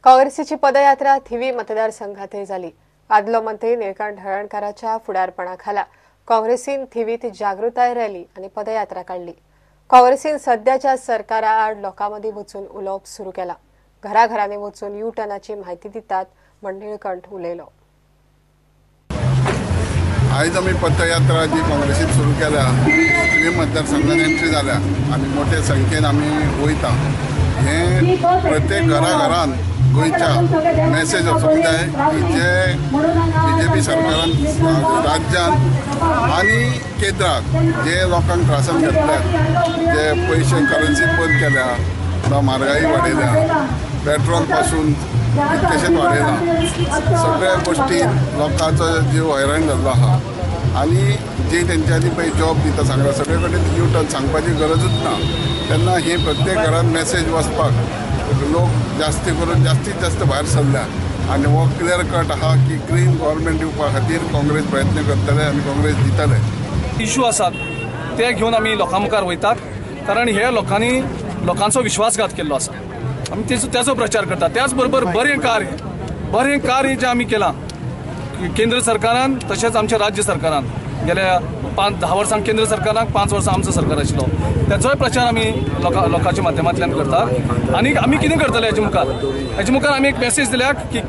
काँग्रेसीची पदयात्रा थिवी मतदारसंघातही झाली। आदलो मंत्री निळकंठ हळणकाराच्या फुडारपणाखाला काँग्रेसीन थिवीत जागृताय रॅली आणि पदयात्रा काढली। काँग्रेसीन सध्याच्या सरकारा आड लोकांमदी वचून उलोवप सुरू केला। घराघरांनी वचून यू टर्नाची माहिती दितात म्हण निळकंठ उलयलो। आज आम्ही पदयात्रा जी काँग्रेसीन सुरू केल्या थिवी मतदारसंघात एंट्री झाल्या आणि मोठ्या संख्येन आम्ही वयता। हे प्रत्येक घराघरान गोयच्या मेसेज वचूंक जाय की जे बीजेपी सरकारान राज्यात आणि केंद्रात जे लोकांक त्रासान घेतल्यात, जे पैसे करन्सी बंद केल्या, म्हारगाई वाडयल्या, पेट्रोल पासून कितकेशेच वाडयला, सगळ्या गोष्टी लोकांचो जीव हैराण जाल्लो आहा। आणि जे तेंच्यांनी पळय जॉब दिता सांगला सगळे कडेन यू टर्न सांगपाची गरजूच ना। तेन्ना हे प्रत्येक घरान मेसेज वचपाक लोक जास्तीत जास्त भायर सरल्या आणि हो क्लियर कट आहा की ग्रीन गव्हर्नमेंट दिवपा खातीर काँग्रेस प्रयत्न करतले आणि काँग्रेस दितले। इश्यू आसात ते घेवन आमी लोकां मुखार वयतात, कारण हे लोकांनी लोकांचो विश्वासघात केल्लो आसा। आमी त्याचो प्रचार करतात। त्याच बरोबर बरें कार्य जे आमी केलां केंद्र सरकारान तशेंच आमच्या राज्य सरकारान गेल्या 5-10 वर्सां केंद्र सरकारान 5 वर्सां आमचो सरकार आशिल्लो, त्याचोय प्रचार आमी लोकांच्या माध्यमांतल्यान करतात। आनी आमी कितें करतले हेजे मुखार आमी एक मेसेज दिल्या की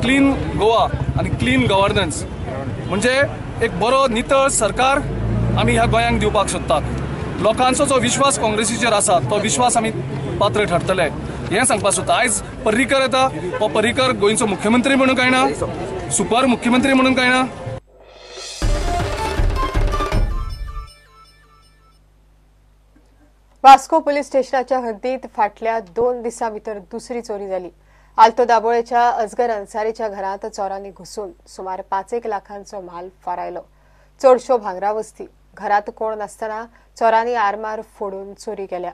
क्लीन गोवा आणि क्लीन गव्हर्नन्स म्हणजे एक बरो नितळ सरकार आमी ह्या गोंयांक दिवपाक सोदतात। लोकांचो जो विश्वास काँग्रेसीचेर आसा तो विश्वास आमी पात्र ठरतले हें सांगपाक सोदता। आयज पर्रीकर येता, हो पर्रीकर गोंयचो मुख्यमंत्री म्हणून कांय ना, सुपर मुख्यमंत्री म्हणून कांय ना। वास्को पुलीस स्टेशनाच्या हद्दीत फाटल्या 2 दिसां भितर दुसरी चोरी जाली। आल्तो दाबोळेच्या अजगर अन्सारीच्या घरांत चोरांनी घुसून सुमार 5 लाखांचो माल फारायलो। चडश्यो भांगरा वस्ती, घरांत कोण नासतना चोरांनी आरमार फोडून चोरी केल्या।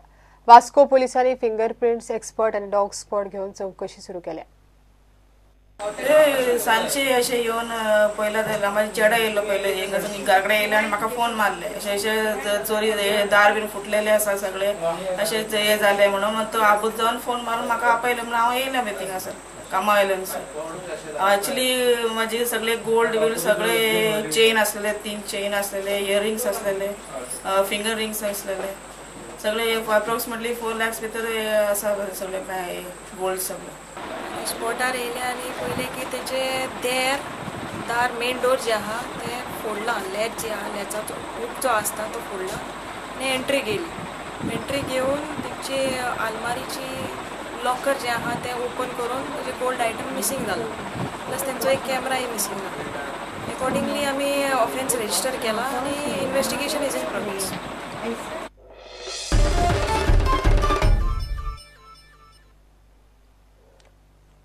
वास्को पुलिसांनी फिंगरप्रिंट्स एक्सपर्ट आणि डॉग स्पॉट घेऊन चौकशी सुरू केल्या। सांजचे अशें येवन पयला म्हाजे चेडो येयलो पयले एक घराकडे येयले आनी म्हाका फोन मारले अशें चोरी दार बीन फुटलेले आसा सगळे अशें हे जाले म्हणून तो आबूज जावन फोन मारून म्हाका आपयलो म्हणून हांव येयलें पळय थिंगासर कामा आयले एक्चुअली म्हाजे सगळे गोल्ड बील सगळे चेन आसलेले 3 चेन आसलेले, इयरिंग्स आसलेले, फिंगर रिंग्स आसलेले, सगळे अप्रॉक्सिमेटली 4 लाख भितर आसा सगळे काय गोल्ड सगळे। स्पॉटार येयले आनी पयले की तेचे दार मेन डोर जे आहा ते फोडला, लॅच जे आहा लॅचाचो हूक जो आसता तो फोडला आनी एंट्री गेली। एंट्री घेवन तेची आलमारीची लॉकर जे आहा ते ओपन करून तेजे गोल्ड आयटम मिसींग जालो, प्लस तेंचो एक कॅमेराय मिसींग जालो। अकॉर्डिंगली आमी ऑफेन्स रेजिस्टर केला आनी इन्वेस्टिगेशन इज इन प्रोग्रेस।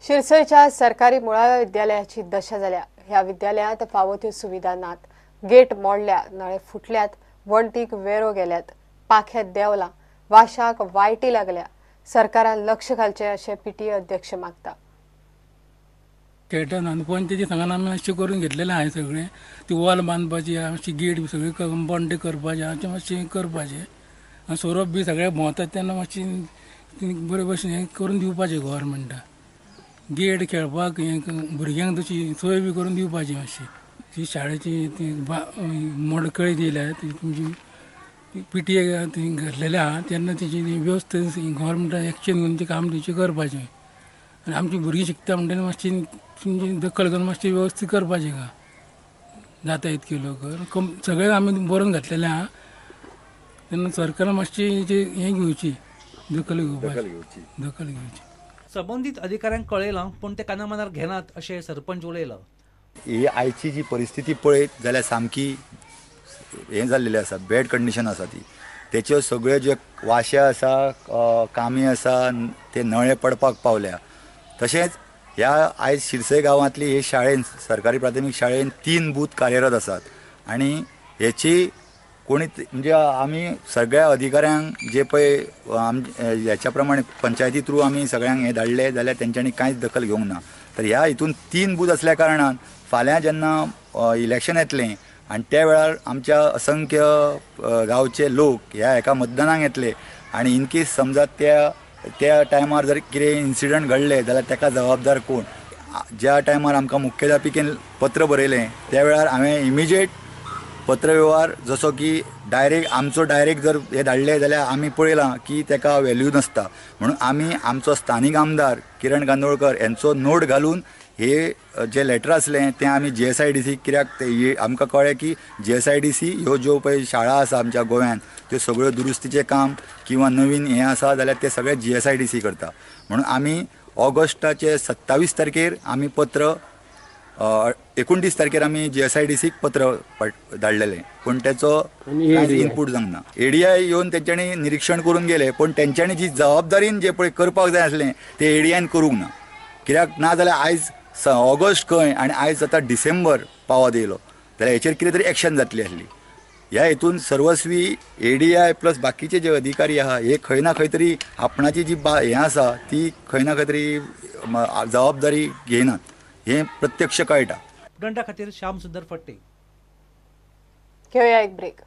शिरसयच्या सरकारी मुळाव्या विद्यालयाची दशा जाल्या। ह्या विद्यालयात फावो त्यो सुविधा नात, गेट मोडल्या, नळे फुटल्यात, वणटीक वेरो गेल्यात, पाख्यात देंवला, वाशाक वायटी लागल्या। सरकारान लक्ष घालचें अशें पीटीए अध्यक्ष मागता। खेळटा न्हाणपणीचे सांगान आमी मातशें करून घेतलेलें आहाय सगळें, ती वॉल बांदपाची मातशी गेट बी सगळी कंपाउंड करपाचें हाचें मातशें करपाचें आनी सोरोप बी सगळे भोंवतात तेन्ना मातशें बरे भशेन हें करून दिवपाचें गव्हर्मेंटान। गेट खेळपाक भुरग्यांक तशी सोय बी करून दिवपाची मातशी। ती शाळेची ती मोडकळी दिल्या ती तुमची पीटीए घातलेले आहा तेन्ना तेची वेवस्था गव्हर्मेंटान एक्शन घेवन तें काम तेचें करपाचें आनी आमची भुरगीं शिकता म्हणटना मातशी दखल घेवन मातशी वेवस्थीत करपाचें का जाता इतके लोक सगळे आमी बरोवन घातलेलें आहा। तेन्ना सरकारान मातशी हें घेवची दखल घेवची। संबंधित अधिकाऱ्यांक कळयलां पण ते कानामनार घेनात अशें सरपंच उलयलो। ही आयची जी परिस्थिती पळयत जाल्यार सामकी हें जाल्लेली आसा, बॅड कंडिशन आसा ती। तेच्यो सगळ्यो जे वाशे आसा, कामी आसा, ते नळे पडपाक पावल्या। तशेंच ह्या आयज शिरसय गांवांतली हे शाळेन सरकारी प्राथमीक शाळेन 3 बूथ कार्यरत आसात आनी हेची कोणी म्हणजे आमी सगळ्या अधिकाऱ्यांक जे पळय ह्याच्या प्रमाणे पंचायती थ्रू आमी सगळ्यांक हे धाडले जाल्यार तेंच्यांनी कांयच दखल घेवंक ना। तर ह्या हितून 3 बूथ असल्या कारणान फाल्यां जेन्ना इलेक्शन येतलें आनी त्या वेळार आमच्या असंख्य गांवचे लोक ह्या एका मतदानाक येतले आनी इन केस समजा त्या त्या टायमार जर कितें इन्सिडंट घडले जाल्यार ताका जबाबदार कोण. ज्या टायमार आमकां मुख्याध्यापिकेन पत्र बरयलें त्या वेळार हांवें इमिजिएट पत्रव्यवहार जसो की डायरेक्ट जर हे धाडले जाल्यार आमी पळयलां की ताका व्हॅल्यू नासता. म्हणून आमी आमचो स्थानीक आमदार किरण कांदोळकर यांचो नोट घालून हे जे लेटर आसलें तें आमी GSIDC कित्याक आमकां कळ्ळें की GSIDC ह्यो ज्यो पळय शाळा आसा आमच्या गोंयांत त्यो सगळ्यो दुरुस्तीचें काम किंवा नवीन हें आसा जाल्यार ते सगळे GSIDC करता. म्हणून आमी ऑगस्टाचे 27 तारखेर आमी पत्र 29 तारखेर आमी GSIDCक पत्र धाडलेलें पूण तेचो इनपूट जावंक ना. ADI येवन तेंच्यांनी निरीक्षण करून गेले पूण तेंच्यांनी जी जबाबदारीन जे पळय करपाक जाय आसलें ते ADIन करूंक ना. कित्याक ना जाल्यार आयज ऑगस्ट खंय आनी आयज आतां डिसेंबर पावत येयलो जाल्यार हेचेर कितें तरी एक्शन जातली आसली. ह्या हेतून सर्वस्वी ADI प्लस बाकीचे जे अधिकारी आहा हे खंय ना खंय तरी आपणाची जी हें आसा ती खंय ना खंय तरी जबाबदारी घेयनात हें प्रत्यक्ष कळटा. उटंडा खातीर श्याम सुंदर फडते. घेऊया एक ब्रेक.